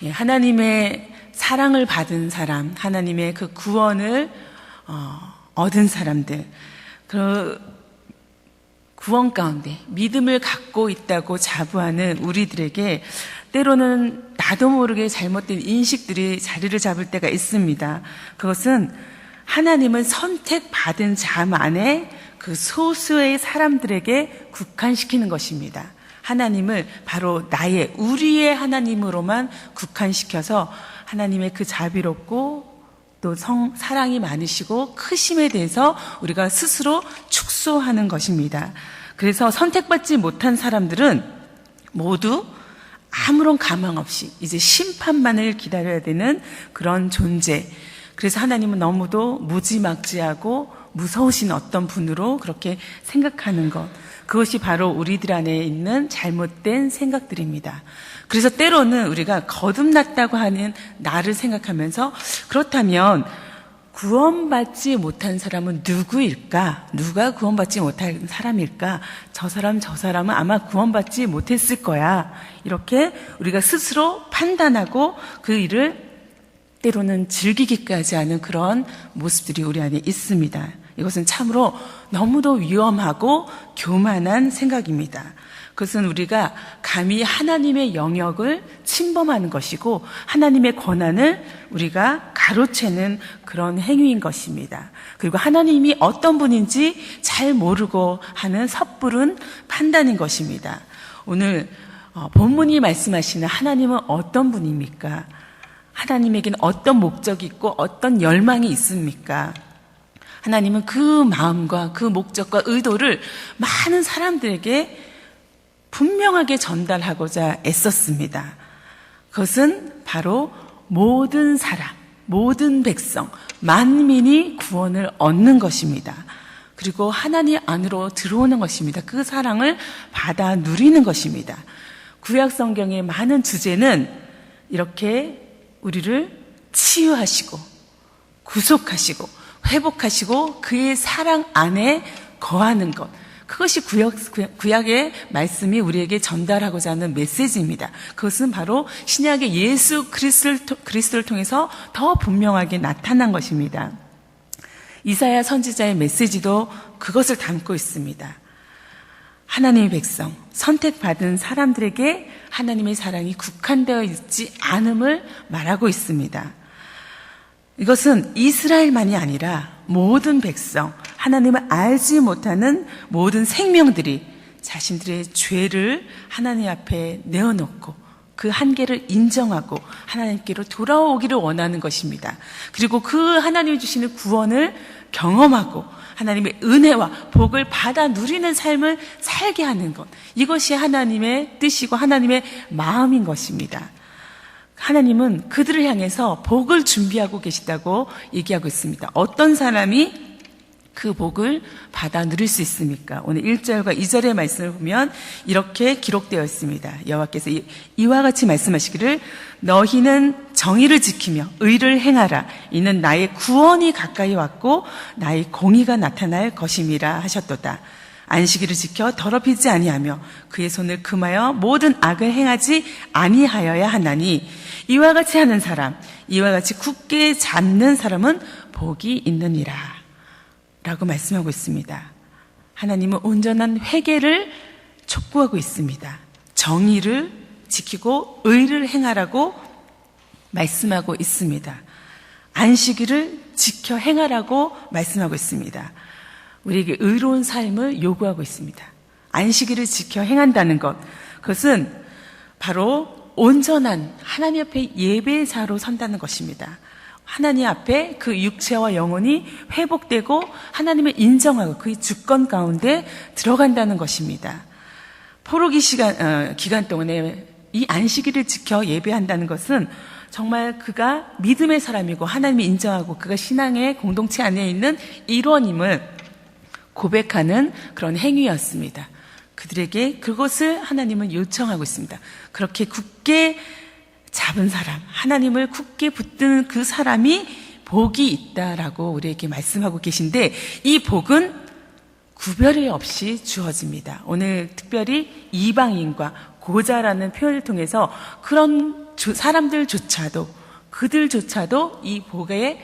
하나님의 사랑을 받은 사람, 하나님의 그 구원을 얻은 사람들, 그 구원 가운데 믿음을 갖고 있다고 자부하는 우리들에게 때로는 나도 모르게 잘못된 인식들이 자리를 잡을 때가 있습니다. 그것은 하나님은 선택받은 자만의 그 소수의 사람들에게 국한시키는 것입니다. 하나님을 바로 우리의 하나님으로만 국한시켜서 하나님의 그 자비롭고 또 사랑이 많으시고 크심에 대해서 우리가 스스로 축소하는 것입니다. 그래서 선택받지 못한 사람들은 모두 아무런 가망 없이 이제 심판만을 기다려야 되는 그런 존재. 그래서 하나님은 너무도 무지막지하고 무서우신 어떤 분으로 그렇게 생각하는 것. 그것이 바로 우리들 안에 있는 잘못된 생각들입니다. 그래서 때로는 우리가 거듭났다고 하는 나를 생각하면서 그렇다면 구원받지 못한 사람은 누구일까? 누가 구원받지 못한 사람일까? 저 사람은 아마 구원받지 못했을 거야. 이렇게 우리가 스스로 판단하고 그 일을 때로는 즐기기까지 하는 그런 모습들이 우리 안에 있습니다. 이것은 참으로 너무도 위험하고 교만한 생각입니다. 그것은 우리가 감히 하나님의 영역을 침범하는 것이고 하나님의 권한을 우리가 가로채는 그런 행위인 것입니다. 그리고 하나님이 어떤 분인지 잘 모르고 하는 섣부른 판단인 것입니다. 오늘 본문이 말씀하시는 하나님은 어떤 분입니까? 하나님에게는 어떤 목적이 있고 어떤 열망이 있습니까? 하나님은 그 마음과 그 목적과 의도를 많은 사람들에게 분명하게 전달하고자 애썼습니다. 그것은 바로 모든 사람, 모든 백성, 만민이 구원을 얻는 것입니다. 그리고 하나님 안으로 들어오는 것입니다. 그 사랑을 받아 누리는 것입니다. 구약 성경의 많은 주제는 이렇게 우리를 치유하시고 구속하시고 회복하시고 그의 사랑 안에 거하는 것, 그것이 구약의 말씀이 우리에게 전달하고자 하는 메시지입니다. 그것은 바로 신약의 예수 그리스도를 통해서 더 분명하게 나타난 것입니다. 이사야 선지자의 메시지도 그것을 담고 있습니다. 하나님의 백성, 선택받은 사람들에게 하나님의 사랑이 국한되어 있지 않음을 말하고 있습니다. 이것은 이스라엘만이 아니라 모든 백성, 하나님을 알지 못하는 모든 생명들이 자신들의 죄를 하나님 앞에 내어놓고 그 한계를 인정하고 하나님께로 돌아오기를 원하는 것입니다. 그리고 그 하나님이 주시는 구원을 경험하고 하나님의 은혜와 복을 받아 누리는 삶을 살게 하는 것, 이것이 하나님의 뜻이고 하나님의 마음인 것입니다. 하나님은 그들을 향해서 복을 준비하고 계시다고 얘기하고 있습니다. 어떤 사람이 그 복을 받아 누릴 수 있습니까? 오늘 1절과 2절의 말씀을 보면 이렇게 기록되어 있습니다. 여호와께서 이와 같이 말씀하시기를 너희는 정의를 지키며 의를 행하라. 이는 나의 구원이 가까이 왔고 나의 공의가 나타날 것임이라 하셨도다. 안식일을 지켜 더럽히지 아니하며 그의 손을 금하여 모든 악을 행하지 아니하여야 하나니 이와 같이 하는 사람, 이와 같이 굳게 잡는 사람은 복이 있느니라 라고 말씀하고 있습니다. 하나님은 온전한 회개를 촉구하고 있습니다. 정의를 지키고 의를 행하라고 말씀하고 있습니다. 안식일을 지켜 행하라고 말씀하고 있습니다. 우리에게 의로운 삶을 요구하고 있습니다. 안식일을 지켜 행한다는 것, 그것은 바로 온전한 하나님 앞에 예배자로 선다는 것입니다. 하나님 앞에 그 육체와 영혼이 회복되고 하나님을 인정하고 그의 주권 가운데 들어간다는 것입니다. 포로기 기간 동안에 이 안식일을 지켜 예배한다는 것은 정말 그가 믿음의 사람이고 하나님을 인정하고 그가 신앙의 공동체 안에 있는 일원임을 고백하는 그런 행위였습니다. 그들에게 그것을 하나님은 요청하고 있습니다. 그렇게 굳게 잡은 사람, 하나님을 굳게 붙드는 그 사람이 복이 있다라고 우리에게 말씀하고 계신데 이 복은 구별이 없이 주어집니다. 오늘 특별히 이방인과 고자라는 표현을 통해서 그런 사람들조차도 그들조차도 이 복의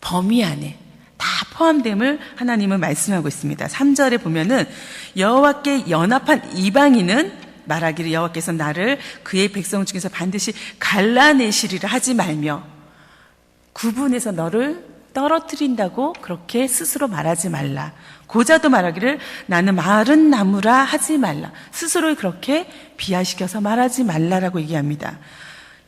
범위 안에 다 포함됨을 하나님은 말씀하고 있습니다. 3절에 보면은 여호와께 연합한 이방인은 말하기를 여호와께서 나를 그의 백성 중에서 반드시 갈라내시리라 하지 말며 구분해서 너를 떨어뜨린다고 그렇게 스스로 말하지 말라. 고자도 말하기를 나는 마른 나무라 하지 말라. 스스로 그렇게 비하시켜서 말하지 말라라고 얘기합니다.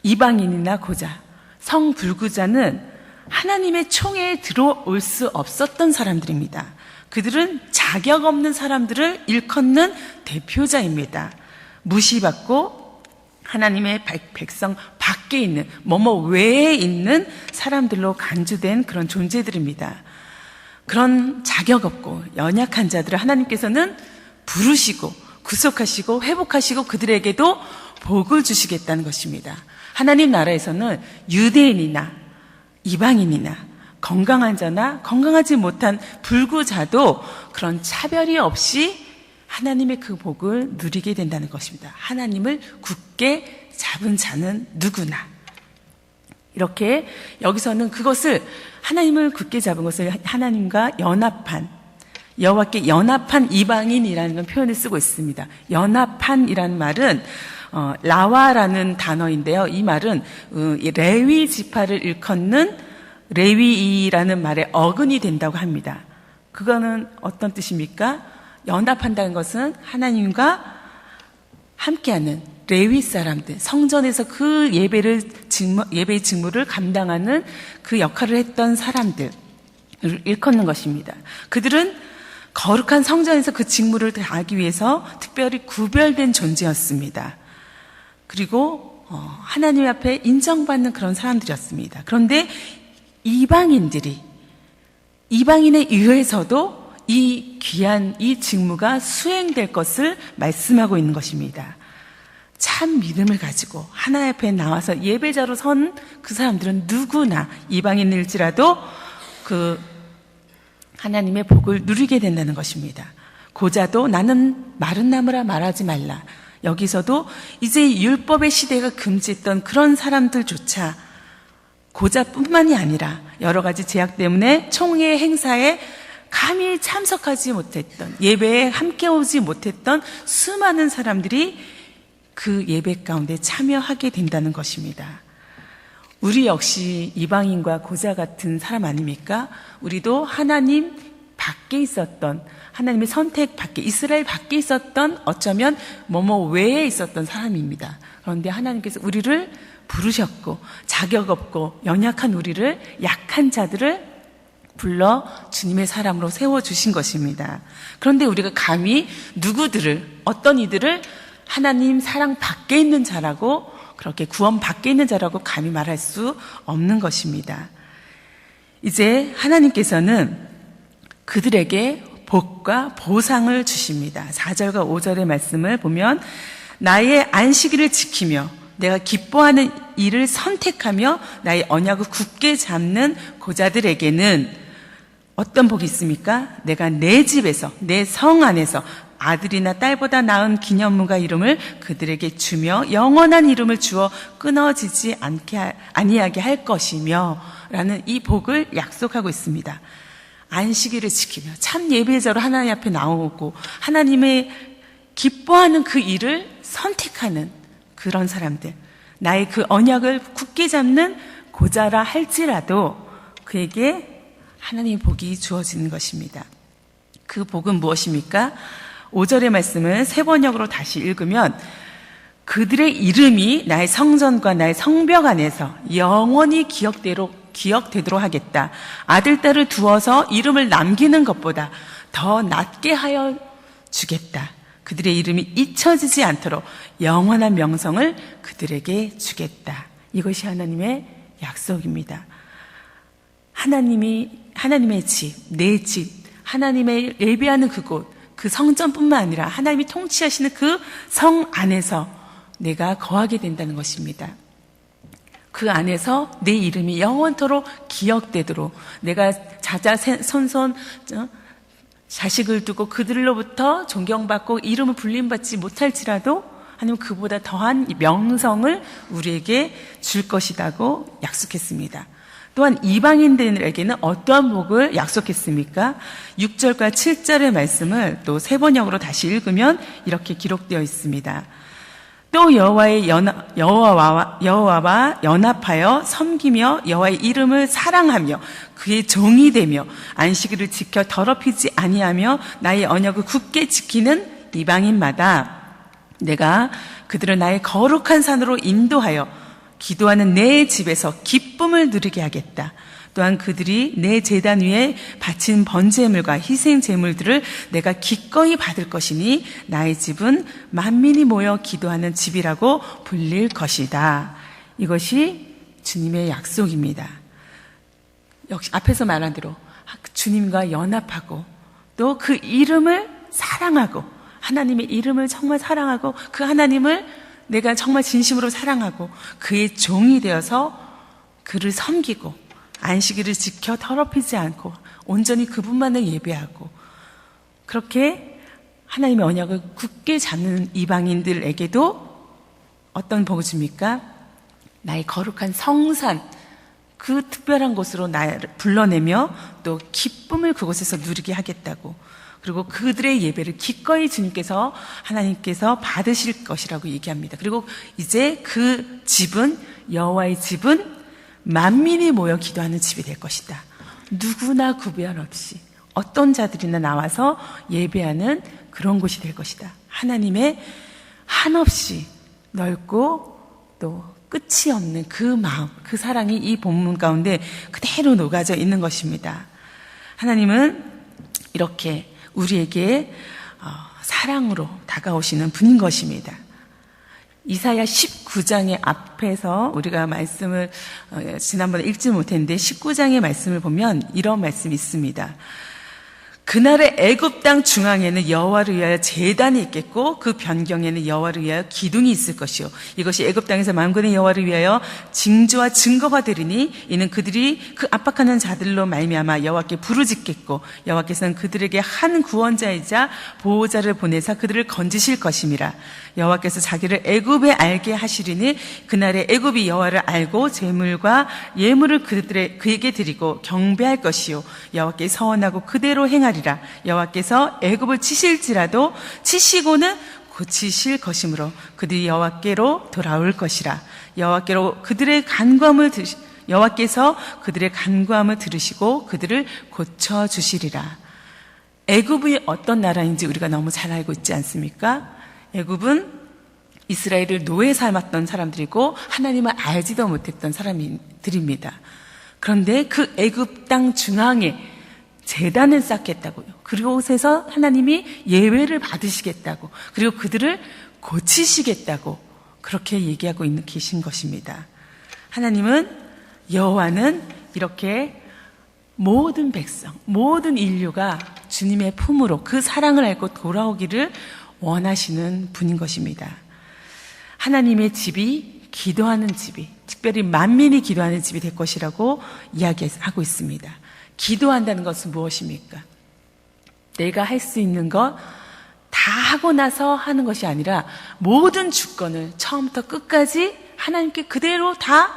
이방인이나 고자, 성불구자는 하나님의 총회에 들어올 수 없었던 사람들입니다. 그들은 자격 없는 사람들을 일컫는 대표자입니다. 무시받고 하나님의 백성 밖에 있는 외에 있는 사람들로 간주된 그런 존재들입니다. 그런 자격 없고 연약한 자들을 하나님께서는 부르시고 구속하시고 회복하시고 그들에게도 복을 주시겠다는 것입니다. 하나님 나라에서는 유대인이나 이방인이나 건강한 자나 건강하지 못한 불구자도 그런 차별이 없이 하나님의 그 복을 누리게 된다는 것입니다. 하나님을 굳게 잡은 자는 누구나. 이렇게 여기서는 그것을 하나님을 굳게 잡은 것을 하나님과 연합한 여호와께 연합한 이방인이라는 표현을 쓰고 있습니다. 연합한이라는 말은 라와라는 단어인데요. 이 말은 레위 지파를 일컫는 레위라는 말의 어근이 된다고 합니다. 그거는 어떤 뜻입니까? 연합한다는 것은 하나님과 함께하는 레위 사람들, 성전에서 그 예배의 직무를 감당하는 그 역할을 했던 사람들을 일컫는 것입니다. 그들은 거룩한 성전에서 그 직무를 다하기 위해서 특별히 구별된 존재였습니다. 그리고 하나님 앞에 인정받는 그런 사람들이었습니다. 그런데 이방인에 의해서도 이 귀한 이 직무가 수행될 것을 말씀하고 있는 것입니다. 참 믿음을 가지고 하나님 앞에 나와서 예배자로 선 그 사람들은 누구나 이방인일지라도 그 하나님의 복을 누리게 된다는 것입니다. 고자도 나는 마른 나무라 말하지 말라. 여기서도 이제 율법의 시대가 금지했던 그런 사람들조차 고자뿐만이 아니라 여러 가지 제약 때문에 총회 행사에 감히 참석하지 못했던, 예배에 함께 오지 못했던 수많은 사람들이 그 예배 가운데 참여하게 된다는 것입니다. 우리 역시 이방인과 고자 같은 사람 아닙니까? 우리도 하나님 밖에 있었던, 하나님의 선택 밖에, 이스라엘 밖에 있었던, 어쩌면 외에 있었던 사람입니다. 그런데 하나님께서 우리를 부르셨고 자격 없고 연약한 우리를, 약한 자들을 불러 주님의 사람으로 세워주신 것입니다. 그런데 우리가 감히 어떤 이들을 하나님 사랑 밖에 있는 자라고, 그렇게 구원 밖에 있는 자라고 감히 말할 수 없는 것입니다. 이제 하나님께서는 그들에게 복과 보상을 주십니다. 4절과 5절의 말씀을 보면 나의 안식일을 지키며 내가 기뻐하는 일을 선택하며 나의 언약을 굳게 잡는 고자들에게는 어떤 복이 있습니까? 내가 내 집에서, 내 성 안에서 아들이나 딸보다 나은 기념물과 이름을 그들에게 주며 영원한 이름을 주어 끊어지지 아니하게 할 것이며 라는 이 복을 약속하고 있습니다. 안식일을 지키며 참 예배자로 하나님 앞에 나오고 하나님의 기뻐하는 그 일을 선택하는 그런 사람들, 나의 그 언약을 굳게 잡는 고자라 할지라도 그에게 하나님의 복이 주어지는 것입니다. 그 복은 무엇입니까? 5절의 말씀을 새 번역으로 다시 읽으면 그들의 이름이 나의 성전과 나의 성벽 안에서 영원히 기억되도록 하겠다. 아들, 딸을 두어서 이름을 남기는 것보다 더 낫게 하여 주겠다. 그들의 이름이 잊혀지지 않도록 영원한 명성을 그들에게 주겠다. 이것이 하나님의 약속입니다. 하나님의 집, 내 집, 하나님의 예배하는 그곳, 그 성전뿐만 아니라 하나님이 통치하시는 그 성 안에서 내가 거하게 된다는 것입니다. 그 안에서 내 이름이 영원토록 기억되도록 내가 자자손손 자식을 두고 그들로부터 존경받고 이름을 불림받지 못할지라도 하나님은 그보다 더한 명성을 우리에게 줄 것이라고 약속했습니다. 또한 이방인들에게는 어떠한 복을 약속했습니까? 6절과 7절의 말씀을 또 세 번역으로 다시 읽으면 이렇게 기록되어 있습니다. 또 여호와와 연합하여 섬기며 여호와의 이름을 사랑하며 그의 종이 되며 안식일을 지켜 더럽히지 아니하며 나의 언약을 굳게 지키는 이방인마다 내가 그들을 나의 거룩한 산으로 인도하여 기도하는 내 집에서 기쁨을 누리게 하겠다. 또한 그들이 내 제단 위에 바친 번제물과 희생 제물들을 내가 기꺼이 받을 것이니 나의 집은 만민이 모여 기도하는 집이라고 불릴 것이다. 이것이 주님의 약속입니다. 역시 앞에서 말한 대로 주님과 연합하고 또 그 이름을 사랑하고 하나님의 이름을 정말 사랑하고 그 하나님을 내가 정말 진심으로 사랑하고 그의 종이 되어서 그를 섬기고 안식일을 지켜 더럽히지 않고 온전히 그분만을 예배하고 그렇게 하나님의 언약을 굳게 잡는 이방인들에게도 어떤 복을 줍니까? 나의 거룩한 성산, 그 특별한 곳으로 나를 불러내며 또 기쁨을 그곳에서 누리게 하겠다고, 그리고 그들의 예배를 기꺼이 주님께서 하나님께서 받으실 것이라고 얘기합니다. 그리고 이제 그 집은, 여호와의 집은 만민이 모여 기도하는 집이 될 것이다. 누구나 구별 없이 어떤 자들이나 나와서 예배하는 그런 곳이 될 것이다. 하나님의 한없이 넓고 또 끝이 없는 그 마음, 그 사랑이 이 본문 가운데 그대로 녹아져 있는 것입니다. 하나님은 이렇게 우리에게 사랑으로 다가오시는 분인 것입니다. 이사야 19장의 앞에서 우리가 말씀을 지난번에 읽지 못했는데 19장의 말씀을 보면 이런 말씀이 있습니다. 그날의 애굽 땅 중앙에는 여호와를 위하여 제단이 있겠고 그 변경에는 여호와를 위하여 기둥이 있을 것이요 이것이 애굽 땅에서 만군의 여호와를 위하여 징조와 증거가 되리니 이는 그들이 그 압박하는 자들로 말미암아 여호와께 부르짖겠고 여호와께서는 그들에게 한 구원자이자 보호자를 보내사 그들을 건지실 것임이라. 여호와께서 자기를 애굽에 알게 하시리니 그날에 애굽이 여호와를 알고 제물과 예물을 그에게 드리고 경배할 것이요 여호와께 서원하고 그대로 행하리라. 여호와께서 애굽을 치실지라도 치시고는 고치실 것이므로 그들이 여호와께로 돌아올 것이라. 여호와께서 그들의 간구함을 들으시고 그들을 고쳐 주시리라. 애굽이 어떤 나라인지 우리가 너무 잘 알고 있지 않습니까? 애굽은 이스라엘을 노예 삼았던 사람들이고 하나님을 알지도 못했던 사람들입니다. 그런데 그 애굽 땅 중앙에 제단을 쌓겠다고요. 그곳에서 하나님이 예배를 받으시겠다고, 그리고 그들을 고치시겠다고 그렇게 얘기하고 계신 것입니다. 하나님은, 여호와는 이렇게 모든 백성, 모든 인류가 주님의 품으로 그 사랑을 알고 돌아오기를 원하시는 분인 것입니다. 하나님의 집이 기도하는 집이, 특별히 만민이 기도하는 집이 될 것이라고 이야기하고 있습니다. 기도한다는 것은 무엇입니까? 내가 할 수 있는 것 다 하고 나서 하는 것이 아니라 모든 주권을 처음부터 끝까지 하나님께 그대로 다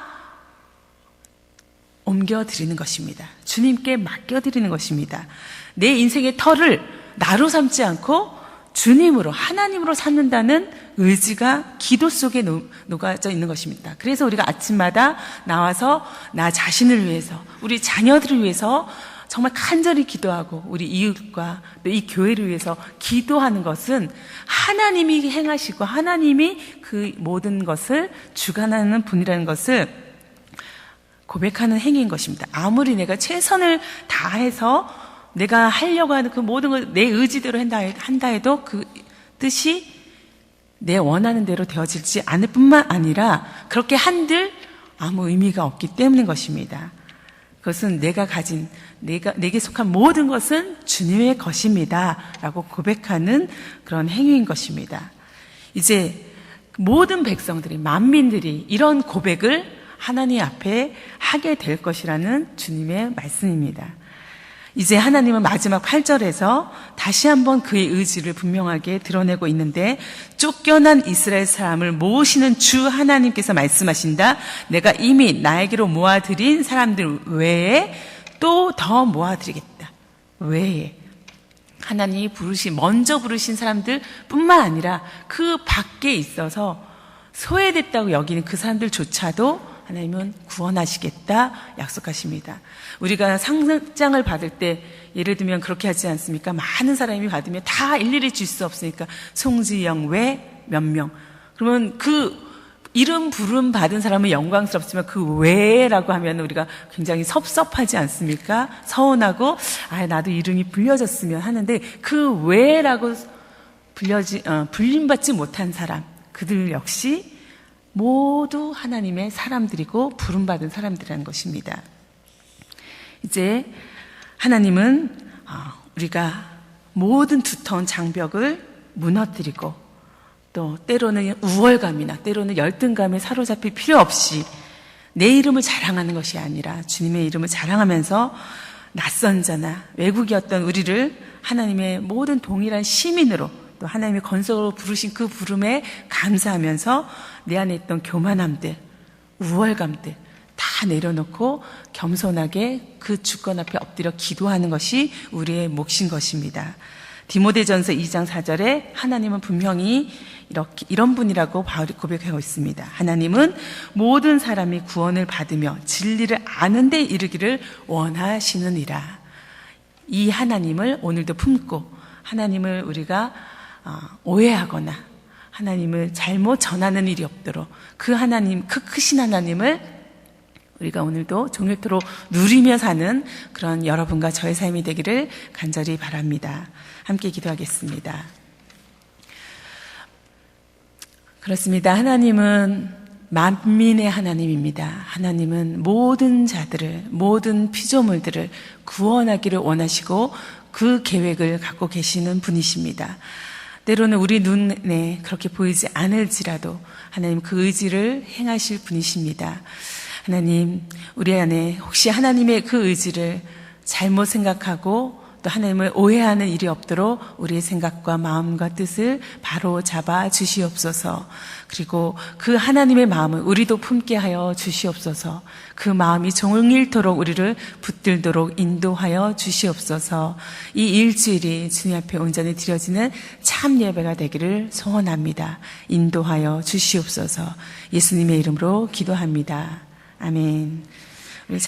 옮겨드리는 것입니다. 주님께 맡겨드리는 것입니다. 내 인생의 터를 나로 삼지 않고 주님으로, 하나님으로 삼는다는 의지가 기도 속에 녹아져 있는 것입니다. 그래서 우리가 아침마다 나와서 나 자신을 위해서, 우리 자녀들을 위해서 정말 간절히 기도하고 우리 이웃과 또 이 교회를 위해서 기도하는 것은 하나님이 행하시고 하나님이 그 모든 것을 주관하는 분이라는 것을 고백하는 행위인 것입니다. 아무리 내가 최선을 다해서 내가 하려고 하는 그 모든 걸 내 의지대로 한다 해도 그 뜻이 내 원하는 대로 되어지지 않을 뿐만 아니라 그렇게 한들 아무 의미가 없기 때문인 것입니다. 그것은 내게 속한 모든 것은 주님의 것입니다 라고 고백하는 그런 행위인 것입니다. 이제 모든 백성들이, 만민들이 이런 고백을 하나님 앞에 하게 될 것이라는 주님의 말씀입니다. 이제 하나님은 마지막 8절에서 다시 한번 그의 의지를 분명하게 드러내고 있는데, 쫓겨난 이스라엘 사람을 모으시는 주 하나님께서 말씀하신다. 내가 이미 나에게로 모아들인 사람들 외에 또 더 모아드리겠다. 외에. 하나님이 먼저 부르신 사람들 뿐만 아니라 그 밖에 있어서 소외됐다고 여기는 그 사람들조차도 하나님은 구원하시겠다 약속하십니다. 우리가 상장을 받을 때 예를 들면 그렇게 하지 않습니까? 많은 사람이 받으면 다 일일이 줄 수 없으니까 송지영 외 몇 명. 그러면 그 이름 부름 받은 사람은 영광스럽지만 그 외라고 하면 우리가 굉장히 섭섭하지 않습니까? 서운하고 나도 이름이 불려졌으면 하는데, 그 외라고 불림받지 못한 사람, 그들 역시 모두 하나님의 사람들이고 부름받은 사람들이라는 것입니다. 이제 하나님은 우리가 모든 두터운 장벽을 무너뜨리고, 또 때로는 우월감이나 때로는 열등감에 사로잡힐 필요 없이 내 이름을 자랑하는 것이 아니라 주님의 이름을 자랑하면서 낯선 자나 외국이었던 우리를 하나님의 모든 동일한 시민으로, 또 하나님의 건설로 부르신 그 부름에 감사하면서 내 안에 있던 교만함들, 우월감들 다 내려놓고 겸손하게 그 주권 앞에 엎드려 기도하는 것이 우리의 몫인 것입니다. 디모데전서 2장 4절에 하나님은 분명히 이런 분이라고 바울이 고백하고 있습니다. 하나님은 모든 사람이 구원을 받으며 진리를 아는 데 이르기를 원하시느니라. 이 하나님을 오늘도 품고 하나님을 우리가 오해하거나 하나님을 잘못 전하는 일이 없도록 그 하나님, 그 크신 하나님을 우리가 오늘도 종일토록 누리며 사는 그런 여러분과 저의 삶이 되기를 간절히 바랍니다. 함께 기도하겠습니다. 그렇습니다. 하나님은 만민의 하나님입니다. 하나님은 모든 자들을, 모든 피조물들을 구원하기를 원하시고 그 계획을 갖고 계시는 분이십니다. 때로는 우리 눈에 그렇게 보이지 않을지라도 하나님 그 의지를 행하실 분이십니다. 하나님, 우리 안에 혹시 하나님의 그 의지를 잘못 생각하고 또 하나님을 오해하는 일이 없도록 우리의 생각과 마음과 뜻을 바로 잡아 주시옵소서. 그리고 그 하나님의 마음을 우리도 품게 하여 주시옵소서. 그 마음이 종일토록 우리를 붙들도록 인도하여 주시옵소서. 이 일주일이 주님 앞에 온전히 드려지는 참 예배가 되기를 소원합니다. 인도하여 주시옵소서. 예수님의 이름으로 기도합니다. 아멘.